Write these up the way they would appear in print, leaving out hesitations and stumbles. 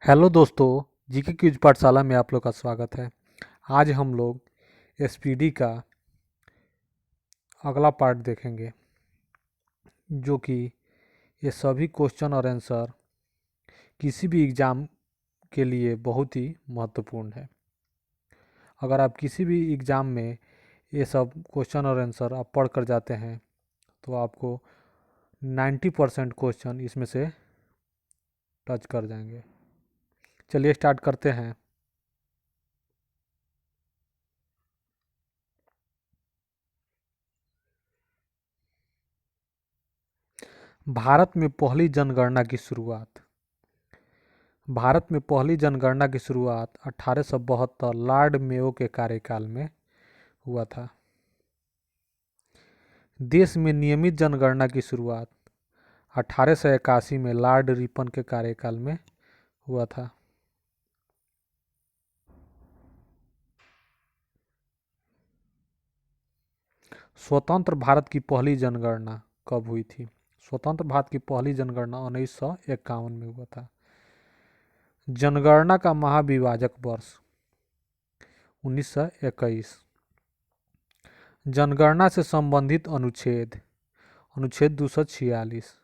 Hello दोस्तों, GK quiz पाठशाला में आप लोग का स्वागत है। आज हम लोग एसपीडी का अगला पार्ट देखेंगे, जो कि ये सभी क्वेश्चन और आंसर किसी भी एग्ज़ाम के लिए बहुत ही महत्वपूर्ण है। अगर आप किसी भी एग्ज़ाम में ये सब क्वेश्चन और आंसर आप पढ़ कर जाते हैं तो आपको 90% क्वेश्चन इसमें से टच कर जाएंगे। चलिए स्टार्ट करते हैं। भारत में पहली जनगणना की शुरुआत। भारत में पहली जनगणना की शुरुआत 1872 लॉर्ड मेयो के कार्यकाल में हुआ था। देश में नियमित जनगणना की शुरुआत 1881 में लॉर्ड रिपन के कार्यकाल में हुआ था। स्वतंत्र भारत की पहली जनगणना कब हुई थी? स्वतंत्र भारत की पहली जनगणना 1951 में हुआ था। जनगणना का महाविभाजक वर्ष 1921। जनगणना से संबंधित अनुच्छेद अनुच्छेद 246।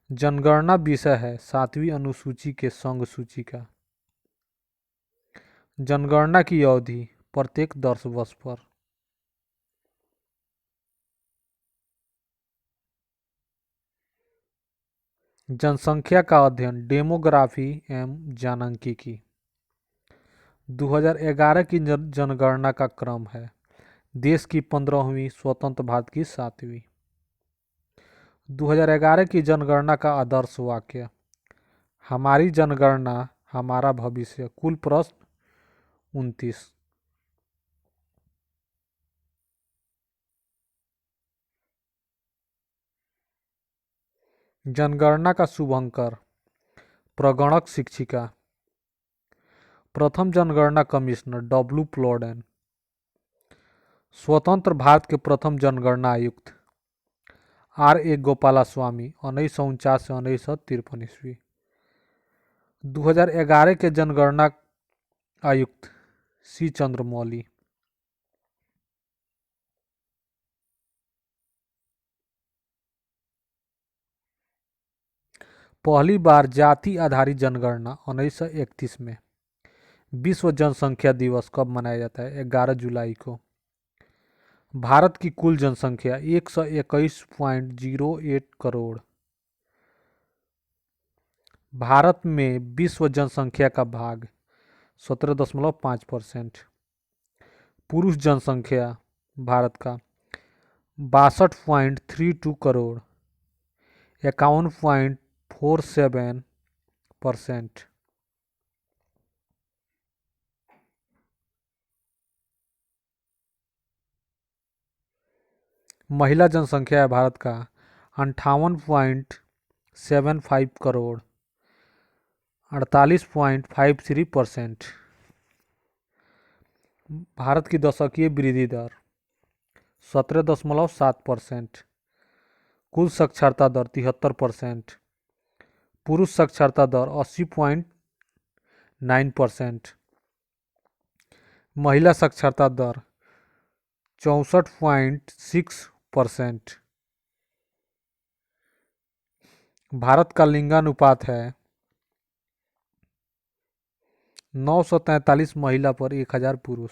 जनगणना विषय है 7वीं अनुसूची के संघ सूची का। जनगणना की अवधि प्रत्येक 10 वर्ष पर। जनसंख्या का अध्ययन डेमोग्राफी एवं जनसांख्यिकी। 2011 की जनगणना का क्रम है देश की 15वीं, स्वतंत्र भारत की 7वीं। 2011 की जनगणना का आदर्श वाक्य हमारी जनगणना हमारा भविष्य। कुल प्रश्न 29। जनगणना का शुभंकर प्रगणक शिक्षिका। प्रथम जनगणना कमिश्नर W. प्लोडेन। स्वतंत्र भारत के प्रथम जनगणना आयुक्त R. A. गोपालास्वामी 1949 से 1953 ईस्वी। 2011 के जनगणना आयुक्त C. चंद्रमौली। पहली बार जाति आधारित जनगणना 1931 में। विश्व जनसंख्या दिवस कब मनाया जाता है? 11 जुलाई को। भारत की कुल जनसंख्या 121.08 करोड़। भारत में विश्व जनसंख्या का भाग 17.5%। पुरुष जनसंख्या भारत का 62.32 करोड़, 51.47%। महिला जनसंख्या है भारत का 58.75 करोड़, 48.53%। भारत की दशकीय वृद्धि दर 17.7%। कुल साक्षरता दर 73%। पुरुष साक्षरता दर 80.9%। महिला साक्षरता दर 64.6%। भारत का लिंगानुपात है 943 महिला पर 1000 पुरुष।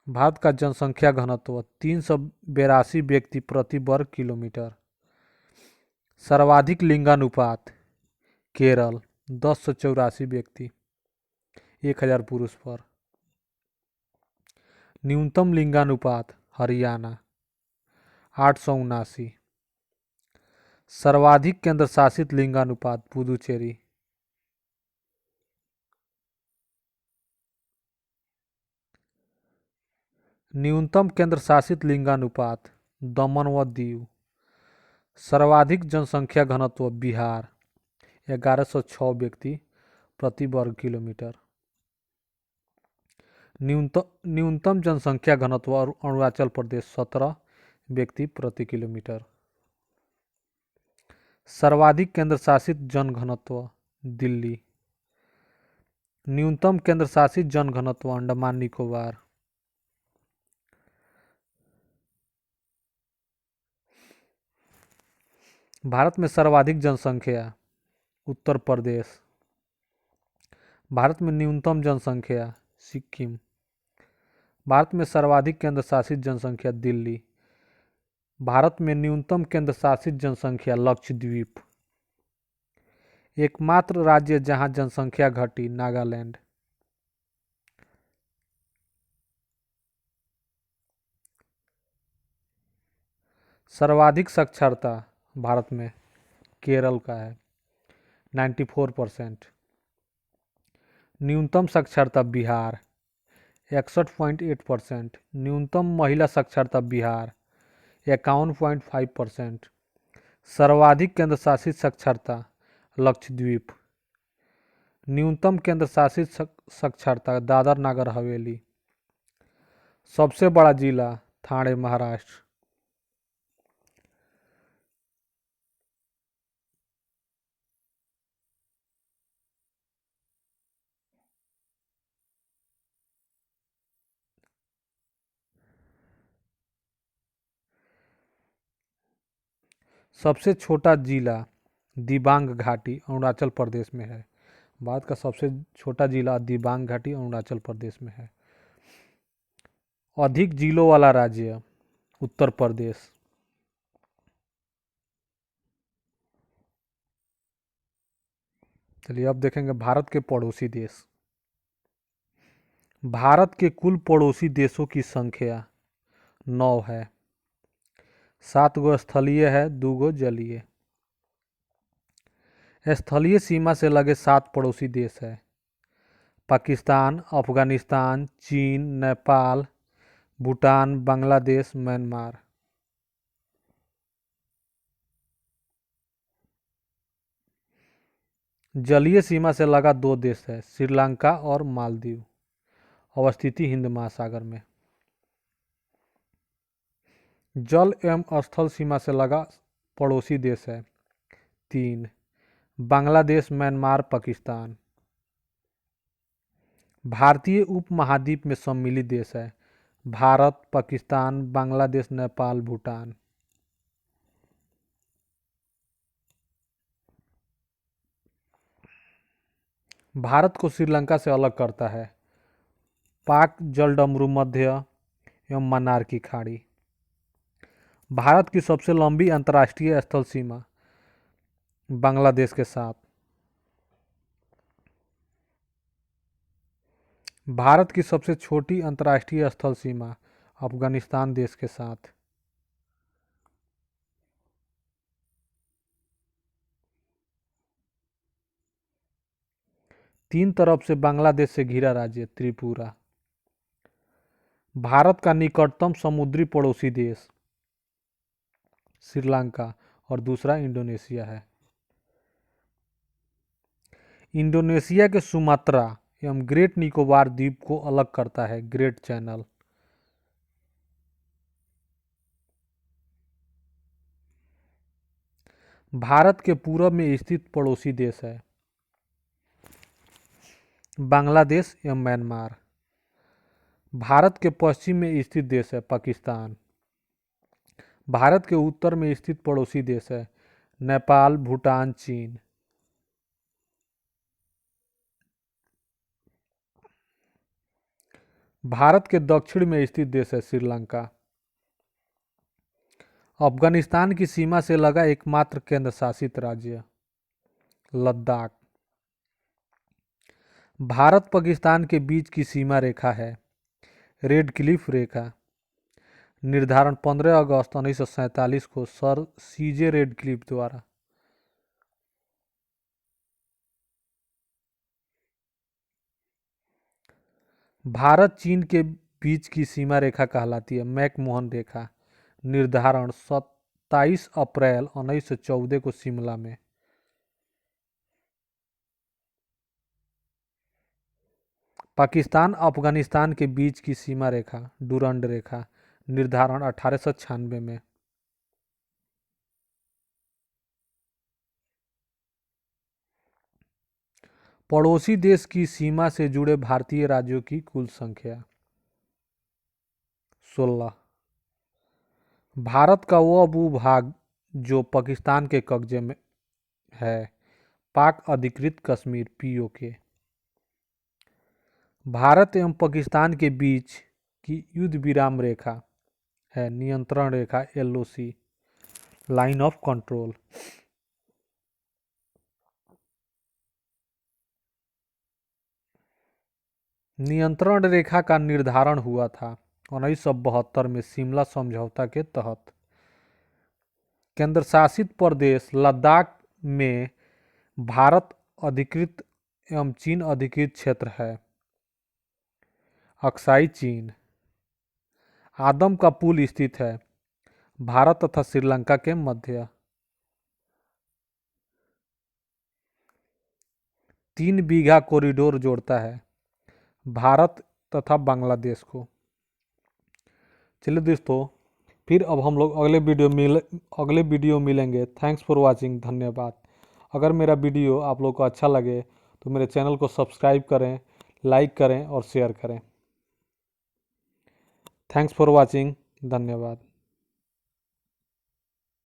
भारत का जनसंख्या घनत्व 382 व्यक्ति प्रति वर्ग किलोमीटर। सर्वाधिक लिंगानुपात केरल 1084 व्यक्ति 1000 पुरुष पर। न्यूनतम लिंगानुपात हरियाणा 879। सर्वाधिक केंद्र शासित लिंगानुपात पुदुचेरी। न्यूनतम केंद्र शासित लिंगानुपात दमन व दीव। सर्वाधिक जनसंख्या घनत्व बिहार 1106 व्यक्ति प्रति वर्ग किलोमीटर। न्यूनतम जनसंख्या घनत्व अरुणाचल प्रदेश 17 व्यक्ति प्रति किलोमीटर। सर्वाधिक केंद्र शासित जनघनत्व दिल्ली। न्यूनतम केंद्र शासित जनघनत्व अंडमान निकोबार। भारत में सर्वाधिक जनसंख्या उत्तर प्रदेश। भारत में न्यूनतम जनसंख्या सिक्किम। भारत में सर्वाधिक केंद्र शासित जनसंख्या दिल्ली। भारत में न्यूनतम केंद्र शासित जनसंख्या लक्षद्वीप। एकमात्र राज्य जहां जनसंख्या घटी नागालैंड। सर्वाधिक साक्षरता भारत में केरल का है 94%। न्यूनतम साक्षरता बिहार 61.8%। न्यूनतम महिला साक्षरता बिहार 51.5%। सर्वाधिक केंद्र शासित साक्षरता लक्षद्वीप। न्यूनतम केंद्र शासित साक्षरता दादर नगर हवेली। सबसे बड़ा जिला ठाणे महाराष्ट्र। सबसे छोटा जिला दिबांग घाटी अरुणाचल प्रदेश में है। भारत का सबसे छोटा जिला दिबांग घाटी अरुणाचल प्रदेश में है। अधिक जिलों वाला राज्य उत्तर प्रदेश। चलिए अब देखेंगे भारत के पड़ोसी देश। भारत के कुल पड़ोसी देशों की संख्या 9 है। 7 गो स्थलीय है, 2 गो जलीय। स्थलीय सीमा से लगे 7 पड़ोसी देश है। पाकिस्तान, अफगानिस्तान, चीन, नेपाल, भूटान, बांग्लादेश, म्यांमार। जलीय सीमा से लगा 2 देश है, श्रीलंका और मालदीव, अवस्थित हिंद महासागर में। जल एवं स्थल सीमा से लगा पड़ोसी देश है 3, बांग्लादेश, म्यांमार, पाकिस्तान। भारतीय उपमहाद्वीप में सम्मिलित देश है भारत, पाकिस्तान, बांग्लादेश, नेपाल, भूटान। भारत को श्रीलंका से अलग करता है पाक जलडमरू मध्य एवं मन्नार की खाड़ी। भारत की सबसे लंबी अंतर्राष्ट्रीय स्थल सीमा बांग्लादेश के साथ। भारत की सबसे छोटी अंतर्राष्ट्रीय स्थल सीमा अफगानिस्तान देश के साथ। तीन तरफ से बांग्लादेश से घिरा राज्य त्रिपुरा। भारत का निकटतम समुद्री पड़ोसी देश श्रीलंका और दूसरा इंडोनेशिया है। इंडोनेशिया के सुमात्रा एवं ग्रेट निकोबार द्वीप को अलग करता है ग्रेट चैनल। भारत के पूर्व में स्थित पड़ोसी देश है बांग्लादेश एवं म्यांमार। भारत के पश्चिम में स्थित देश है पाकिस्तान। भारत के उत्तर में स्थित पड़ोसी देश है नेपाल, भूटान, चीन। भारत के दक्षिण में स्थित देश है श्रीलंका। अफगानिस्तान की सीमा से लगा एकमात्र केंद्र शासित राज्य लद्दाख। भारत पाकिस्तान के बीच की सीमा रेखा है रेड क्लिफ रेखा। निर्धारण 15 अगस्त 1947 को सर सीजे रेड क्लिफ द्वारा। भारत चीन के बीच की सीमा रेखा कहलाती है मैकमोहन रेखा। निर्धारण 27 अप्रैल 1914 को शिमला में। पाकिस्तान अफगानिस्तान के बीच की सीमा रेखा डुरंड रेखा। निर्धारण 1896 में। पड़ोसी देश की सीमा से जुड़े भारतीय राज्यों की कुल संख्या 16। भारत का वह भूभाग जो पाकिस्तान के कब्जे में है, पाक अधिकृत कश्मीर पीओके। भारत एवं पाकिस्तान के बीच की युद्ध विराम रेखा है नियंत्रण रेखा एलओसी, लाइन ऑफ कंट्रोल। नियंत्रण रेखा का निर्धारण हुआ था 1972 में शिमला समझौता के तहत। केंद्र शासित प्रदेश लद्दाख में भारत अधिकृत एवं चीन अधिकृत क्षेत्र है। अक्साई चीन। आदम का पुल स्थित है भारत तथा श्रीलंका के मध्य। 3 बीघा कॉरिडोर जोड़ता है भारत तथा बांग्लादेश को। चलिए दोस्तों, फिर अब हम लोग अगले वीडियो मिलेंगे। थैंक्स फॉर वाचिंग, धन्यवाद। अगर मेरा वीडियो आप लोग को अच्छा लगे तो मेरे चैनल को सब्सक्राइब करें, लाइक करें और शेयर करें। थैंक्स फॉर वाचिंग, धन्यवाद।